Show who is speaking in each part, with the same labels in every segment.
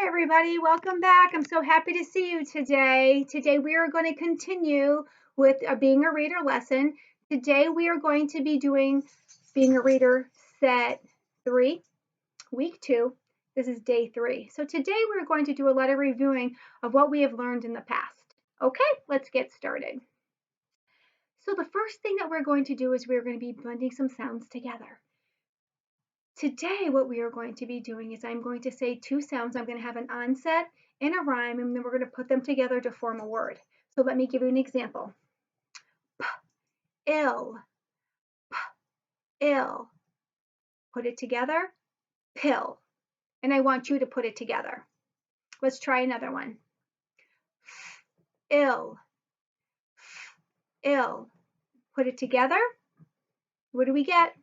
Speaker 1: Everybody, welcome back. I'm so happy to see you today. Today we are going to continue with a Being a Reader lesson. Today we are going to be doing Being a Reader set 3, week 2. This is day 3. So today we're going to do a lot of reviewing of what we have learned in the past. Okay, let's get started. So the first thing that we're going to do is we're going to be blending some sounds together. Today, what we are going to be doing is I'm going to say 2 sounds. I'm going to have an onset and a rhyme, and then we're going to put them together to form a word. So let me give you an example. P, ill, p, ill. Put it together, pill. And I want you to put it together. Let's try another one. F, ill, f, ill. Put it together. What do we get?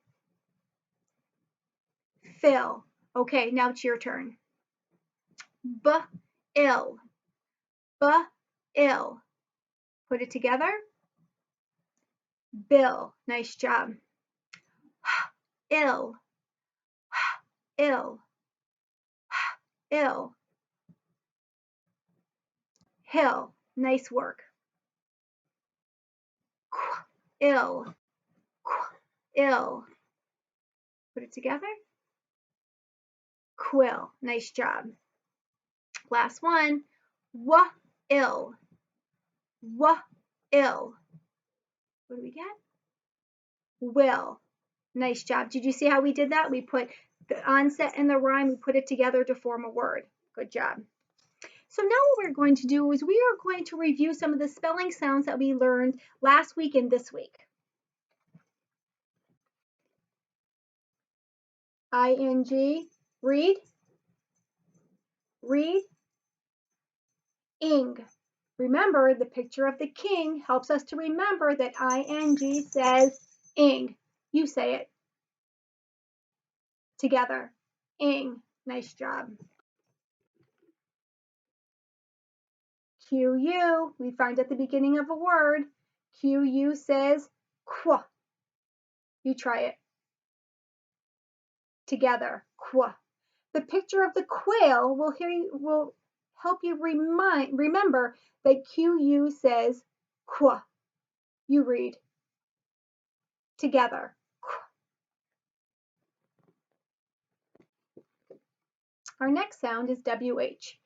Speaker 1: Fill. Okay, now it's your turn. B, ill, b, ill. Put it together. Bill. Nice job. Ill, ill, ill. Hill. Nice work. Ill, ill. Put it together. Quill. Nice job. Last one. Ill, ill. What do we get? Will. Nice job. Did you see how we did that? We put the onset and the rhyme, we put it together to form a word. Good job. So now what we're going to do is we are going to review some of the spelling sounds that we learned last week and this week. ing, read, read, ing. Remember, the picture of the king helps us to remember that ing says ing. You say it together. Ing. Nice job. QU, we find at the beginning of a word. QU says qu. You try it. Together. Qu. The picture of the quail will help you remember that QU says qu. You read. Together. Our next sound is WH.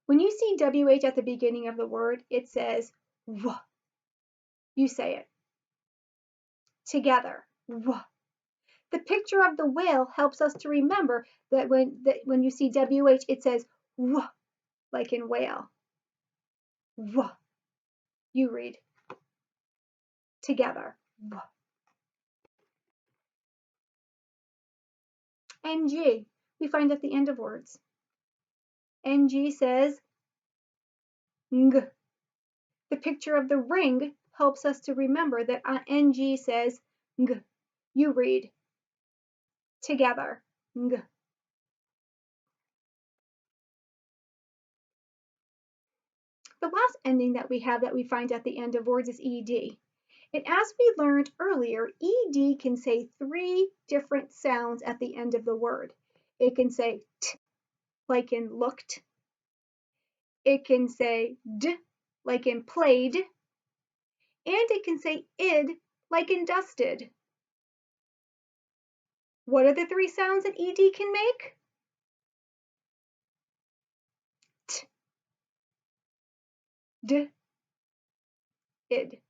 Speaker 1: When you see WH at the beginning of the word, it says W. You say it. Together. W. The picture of the whale helps us to remember that when you see WH, it says W, like in whale. W. You read. Together. W. NG. We find at the end of words. NG says ng. The picture of the ring helps us to remember that NG says ng. You read. Together. Ng. The last ending that we have that we find at the end of words is ed. And as we learned earlier, ed can say 3 different sounds at the end of the word. It can say t, like in looked. It can say d, like in played. And it can say id, like in dusted. What are the 3 sounds that ed can make? T, d, id.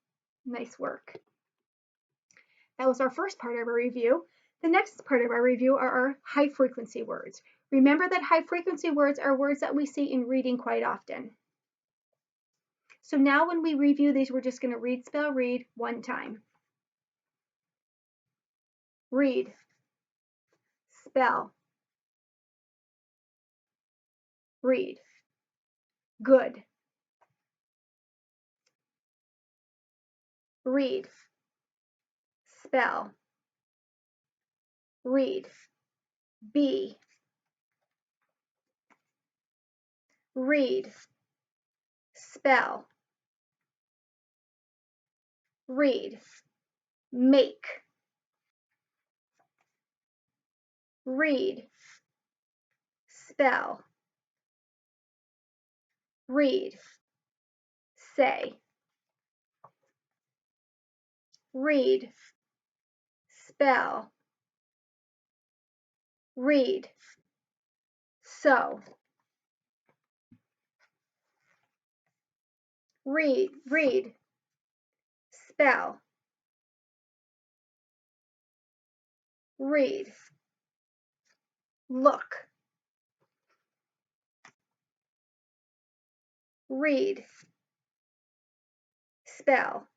Speaker 1: Nice work. That was our first part of our review. The next part of our review are our high frequency words. Remember that high frequency words are words that we see in reading quite often. So now when we review these, we're just going to read, spell, read one time. Read, spell, read. Good. Read, spell, read. Be. Read, spell, read. Make. Read, spell, read, say, read, spell, read, sew, read, spell, read, look, read, spell,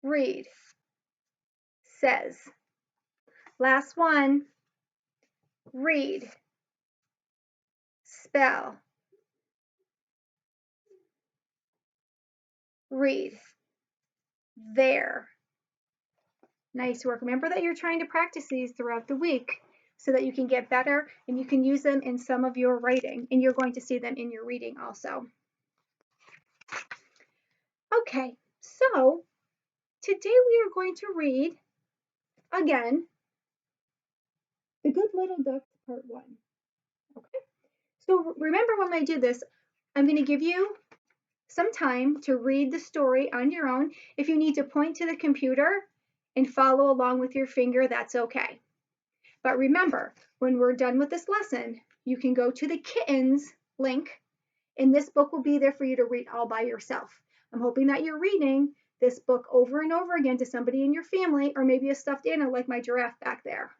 Speaker 1: read, says. Last one, read, spell, read, there. Nice work. Remember that you're trying to practice these throughout the week so that you can get better and you can use them in some of your writing, and you're going to see them in your reading also. Okay, so today we are going to read again The Good Little Ducks Part 1. Okay, so remember when I do this, I'm going to give you some time to read the story on your own. If you need to point to the computer and follow along with your finger, that's okay. But remember, when we're done with this lesson, you can go to the kittens link, and this book will be there for you to read all by yourself. I'm hoping that you're reading this book over and over again to somebody in your family, or maybe a stuffed animal like my giraffe back there.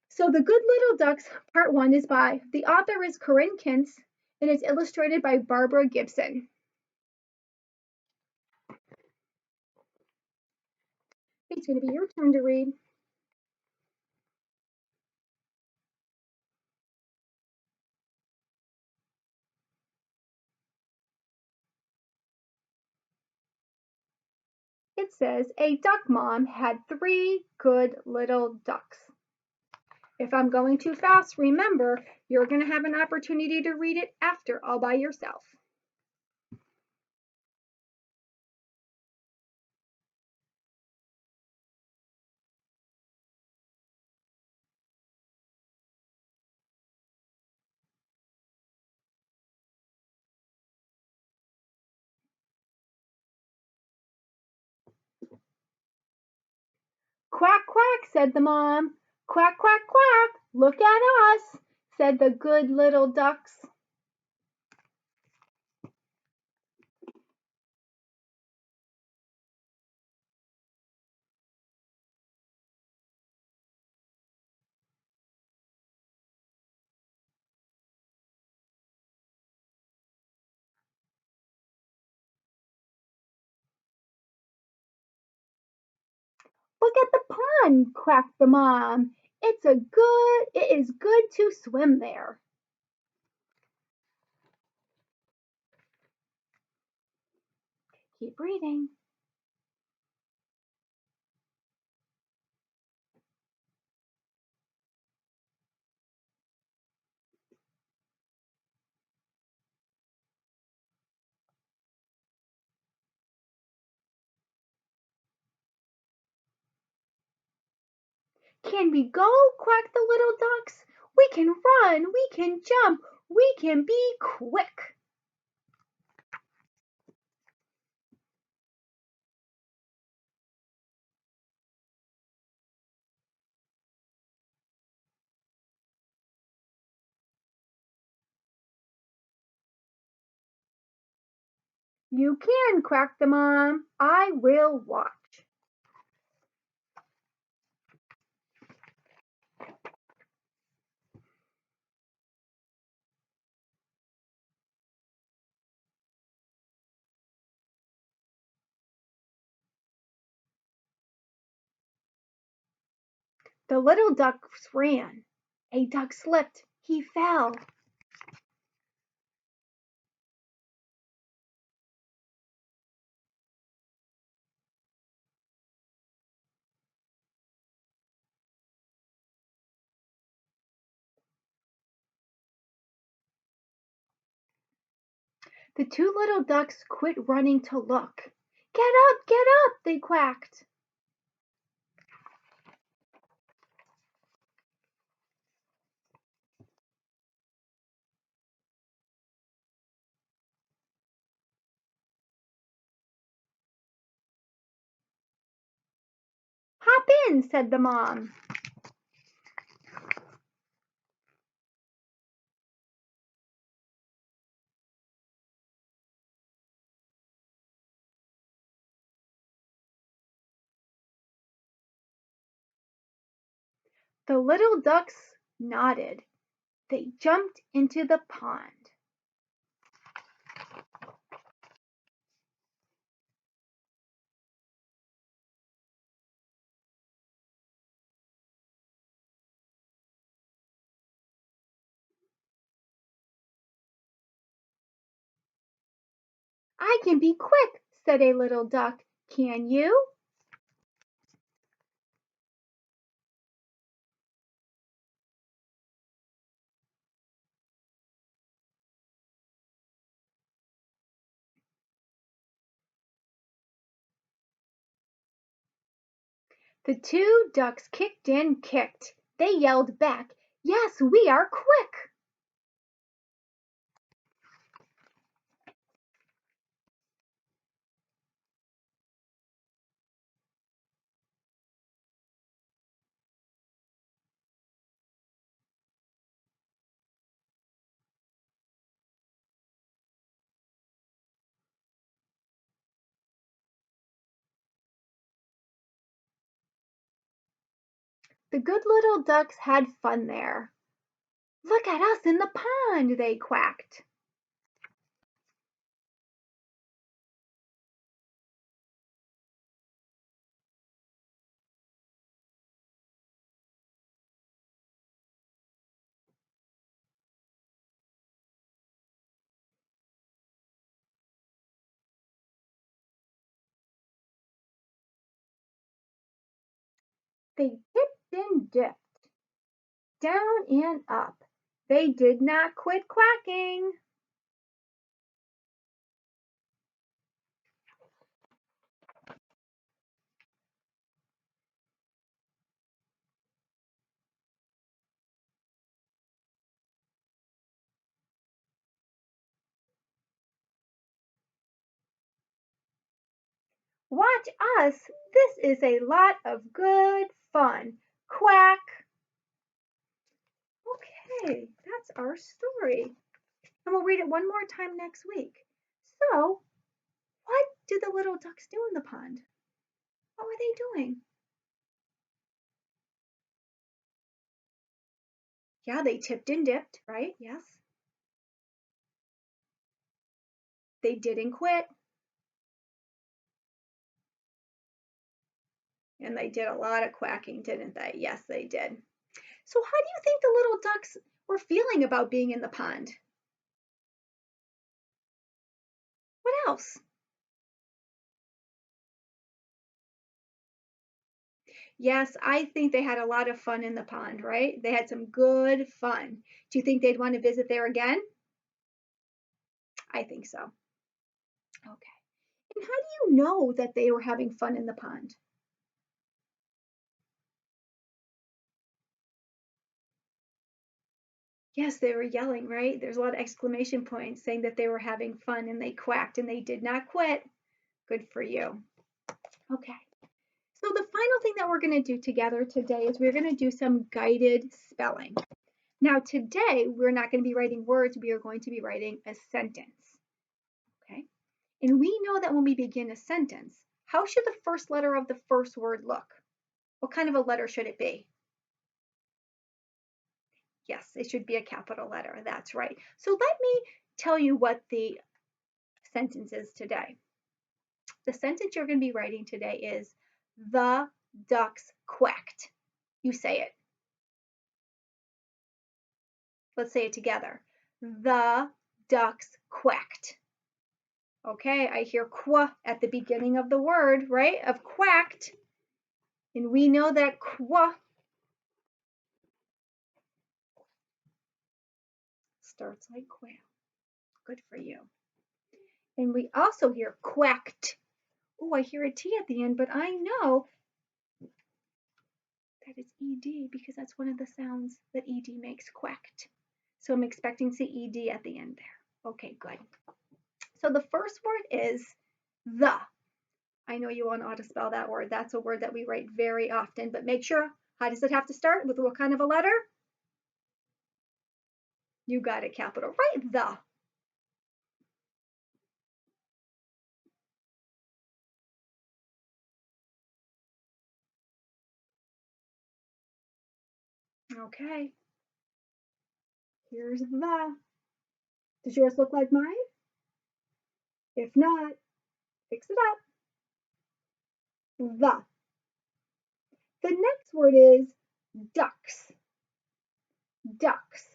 Speaker 1: So The Good Little Ducks Part 1 is by, the author is Corinne Kintz, and it's illustrated by Barbara Gibson. It's going to be your turn to read. It says, a duck mom had 3 good little ducks. If I'm going too fast, remember, you're going to have an opportunity to read it after all by yourself. Quack, quack, said the mom. Quack, quack, quack, look at us, said the good little ducks. Look at the pond, quacked the mom. It is good to swim there. Keep reading. Can we go? Quacked the little ducks. We can run, we can jump, we can be quick. You can, quacked the mom. I will watch. The little ducks ran. A duck slipped. He fell. The 2 little ducks quit running to look. Get up, they quacked. hop in, said the mom. The little ducks nodded. They jumped into the pond. I can be quick, said a little duck. Can you? The two ducks kicked and kicked. They yelled back, yes, we are quick. The good little ducks had fun there. Look at us in the pond, they quacked. They dipped and dipped, down and up. They did not quit quacking. Watch us. This is a lot of good fun. Quack. Okay, that's our story. And we'll read it one more time next week. So, what did the little ducks do in the pond? What were they doing? Yeah, they tipped and dipped, right? Yes. They didn't quit. And they did a lot of quacking, didn't they? Yes, they did. So, how do you think the little ducks were feeling about being in the pond? What else? Yes, I think they had a lot of fun in the pond, right? They had some good fun. Do you think they'd want to visit there again? I think so. Okay. And how do you know that they were having fun in the pond? Yes, they were yelling, right? There's a lot of exclamation points saying that they were having fun and they quacked and they did not quit. Good for you. Okay. So the final thing that we're going to do together today is we're going to do some guided spelling. Now today we're not going to be writing words, we are going to be writing a sentence. Okay? And we know that when we begin a sentence, how should the first letter of the first word look? What kind of a letter should it be? Yes, it should be a capital letter. That's right. So let me tell you what the sentence is today. The sentence you're going to be writing today is, the ducks quacked. You say it. Let's say it together. The ducks quacked. Okay, I hear qua at the beginning of the word, right? Of quacked. And we know that qua starts like quail. Good for you. And we also hear quacked. Oh, I hear a T at the end, but I know that it's ED because that's one of the sounds that ED makes, quacked. So I'm expecting to see ED at the end there. Okay, good. So the first word is the. I know you won't know how to spell that word. That's a word that we write very often, but make sure, how does it have to start? With what kind of a letter? You got it, capital. Right, the. Okay, here's the. Does yours look like mine? If not, fix it up. The. The next word is ducks. Ducks.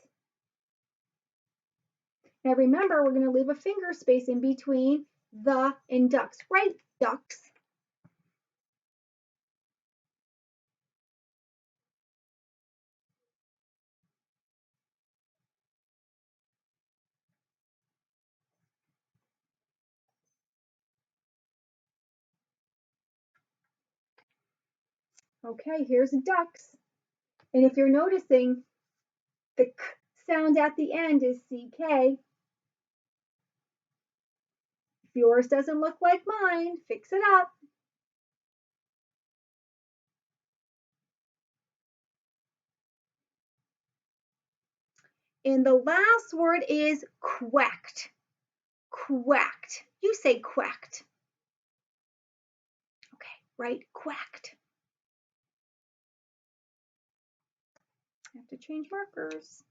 Speaker 1: Now remember, we're going to leave a finger space in between the and ducks, right? Ducks. Okay, here's ducks. And if you're noticing, the k sound at the end is CK. If yours doesn't look like mine, fix it up. And the last word is quacked. Quacked. You say quacked. Okay, right? Quacked. I have to change markers.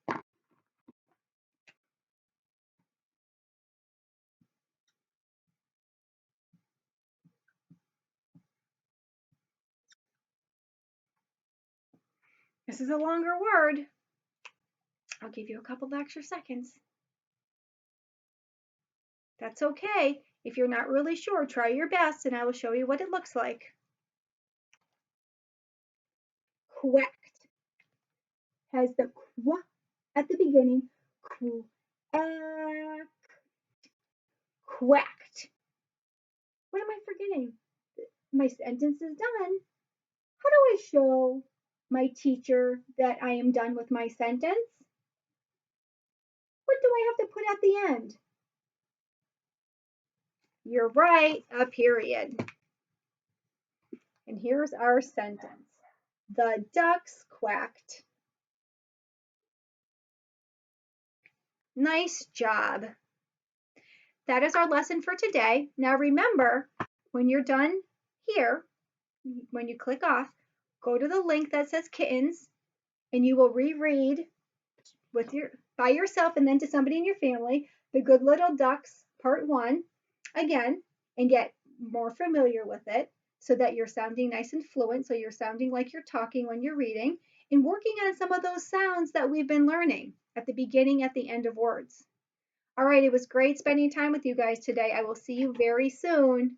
Speaker 1: This is a longer word. I'll give you a couple of extra seconds. That's okay. If you're not really sure, try your best and I will show you what it looks like. Quacked has the qu at the beginning. Quack. Quacked. What am I forgetting? My sentence is done. How do I show my teacher that I am done with my sentence? What do I have to put at the end? You're right, a period. And here's our sentence. The ducks quacked. Nice job. That is our lesson for today. Now remember, when you're done here, when you click off, go to the link that says kittens and you will reread by yourself and then to somebody in your family, The Good Little Ducks Part 1 again and get more familiar with it so that you're sounding nice and fluent, so you're sounding like you're talking when you're reading and working on some of those sounds that we've been learning at the beginning, at the end of words. All right, it was great spending time with you guys today. I will see you very soon.